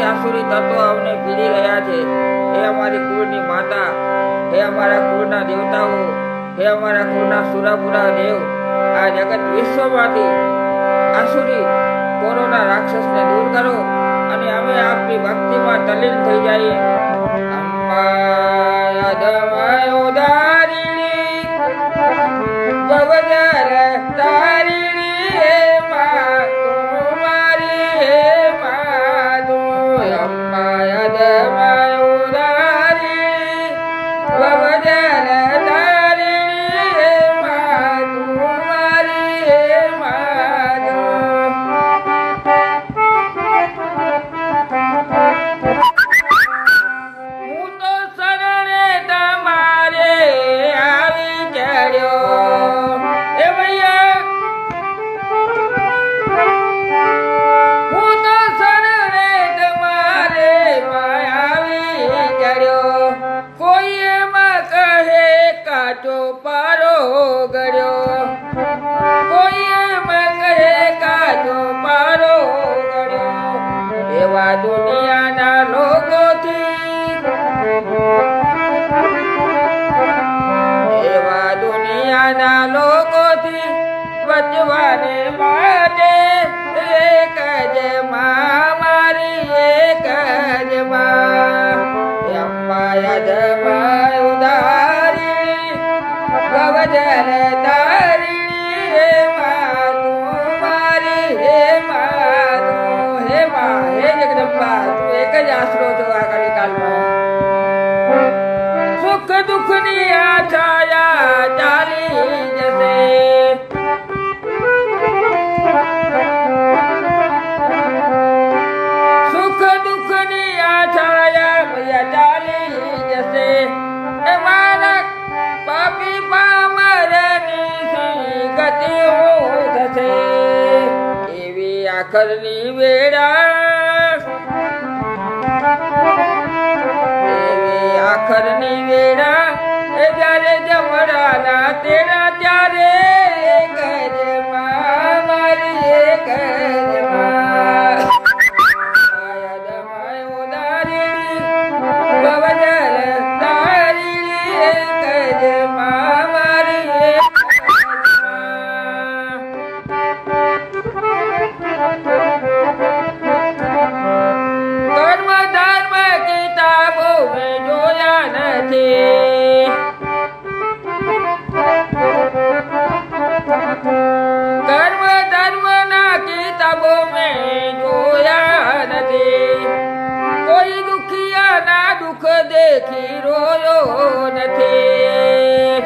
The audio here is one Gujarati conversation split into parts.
આસુરી તત્વો અમને પીડી રહ્યા છે। હે અમારી કુળની માતા, હે અમારા કુળના દેવતાઓ, હે અમારા કુળના સુરાપુરા દેવ, આ જગત વિશ્વમાંથી આસુરી કોરોના રાક્ષસને દૂર કરો અને અમે આપની ભક્તિમાં તલ્લીન થઈ જઈએ। અંબા દમાયો દારીણી ભવદર તારીણી હે મા તું મારી હે મા તું અંબા દમાયો દારીણી ભવદર તારીણી હે મા તું મારી હે મા તું। હું તો શરણે તમારે આવી ચડ્યો એ ભૈયા, હું તો શરણે તમારે આવી ચડ્યો। કોઈ એમાં કહે કાચો પારો ગળ્યો, કોઈ એમાં કહે કાચો પારો ગળ્યો। એવા દુનિયાના લોકોથી, એવા દુનિયાના લોકોથી બચવાને માટે એક જ માં મારી એક જ માં અંબા યદમાં ઉદારી ભવજલ તારીણી હે મા તું મારી હે મા તું હે મા હે જગદંબા તું એક જ આશરો છો આ કલિકાલમાં। સુખ દુઃખની આ છાયા ચાલી જશે, સુખ દુઃખની આ છાયા ભૈયા ચાલી જશે। એ મારા પાપી પામરની સી ગતિ હું થશે। એવી આખરની વેળા, એવી આખરની વેળા એ જ્યારે જમરાના તેરા ત્યારે એક જ માં મારી એક જ માં યદમાયો દારીણી ભવજલ તારીણી એક જ માં મારી એક જ માં। કર્મ ધર્મ કિતાબો મેં જોયા નથી, કર્મ ધર્મના કિતાબો મેં જોયા નથી। કોઈ દુખિયાના દુઃખ દેખી રોયો નથી।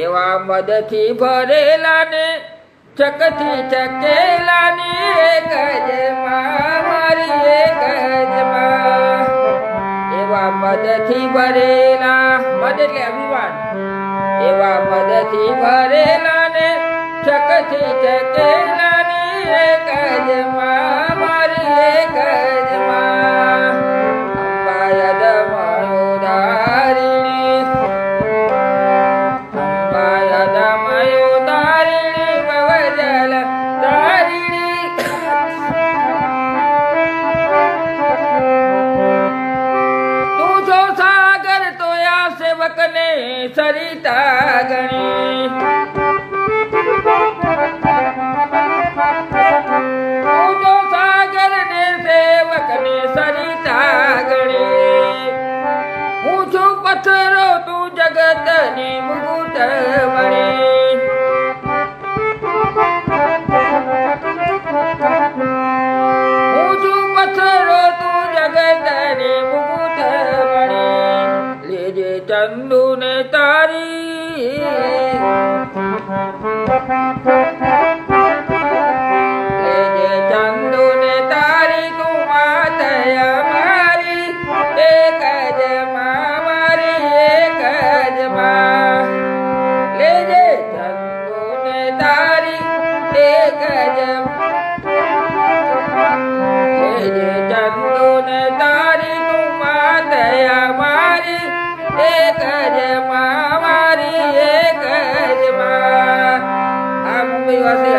એવા મદથી ભરેલાને ચકથી ચકેલાની એક જ માં મારી એક જ માં। એવા મદથી ભરેલા, મદ એટલે અભિમાન, એવા મદથી ભરેલાને ચકથી ચકેલાની એક જ માં મારી એક જ માં અંબા યદમાયો દારીણી અંબા યદમાયો દારીણી ભવજલ તારીણી। તું છો સાગર તો આ સેવકને સરિતા ગણી, તું જો સાગર ને સેવક એક જ ચંદુ ને તારી તું માં દયા મારી એક જ માં મારી એક જ માં આમ દિવસે